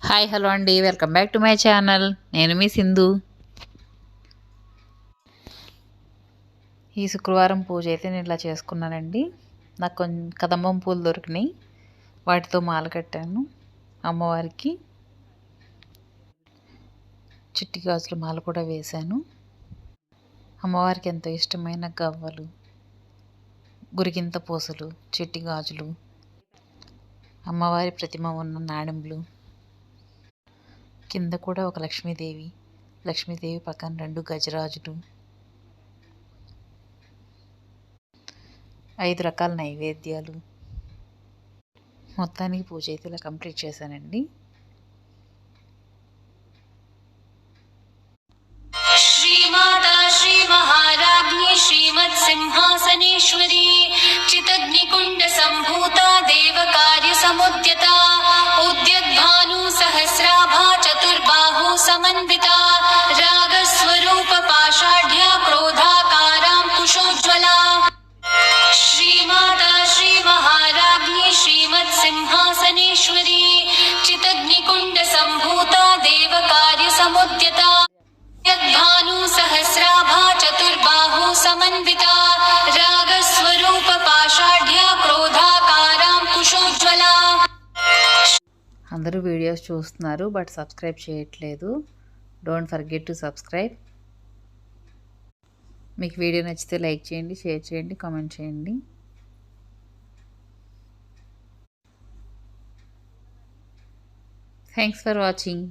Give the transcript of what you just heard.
Hi hello అండి, welcome back to my channel. నేను మీ సింధు. ఈ శుక్రవారం పూజ అయితే నేను ఇలా చేసుకున్నానండి. నాకు కదంబం పూలు దొరికినాయి, వాటితో మాల కట్టాను అమ్మవారికి. చిట్టి గాజుల మాల కూడా వేశాను. అమ్మవారికి ఎంతో ఇష్టమైన గవ్వలు, గురిగింత పూసలు, చిట్టి గాజులు, అమ్మవారి ప్రతిమ ఉన్న నాణెంలు, కింద కూడా ఒక లక్ష్మీదేవి పక్కన 2 గజరాజులు, 5 రకాల నైవేద్యాలు. మొత్తానికి పూజ అయితే ఇలా కంప్లీట్ చేశానండి. श्रीमाता श्री महाराज्ञी श्रीमत् सिंहासनेश्वरी चितग्निकुंड संभूता देव कार्य समुद्यता उद्यद्भानु सहस्राभा चतुर्बाहु समन्विता रागस्वरूप पाषाढ्या क्रोधाकारां कुशोज्ज्वला श्रीमाता श्री महाराज्ञी श्रीमत् सिंहासनेश्वरी चितग्निकुंड संभूता देव कार्य समुद्यता भानु सहस्राभा चतुर्बाहु समन्विता रागस्वरूप पाषाढ्या क्रोधाकारां कुशोज्ज्वला. అందరూ వీడియోస్ చూస్తున్నారు బట్ సబ్స్క్రైబ్ చేయట్లేదు. Don't forget to subscribe. మీకు వీడియో నచ్చితే లైక్ చేయండి, షేర్ చేయండి, కామెంట్ చేయండి. Thanks for watching.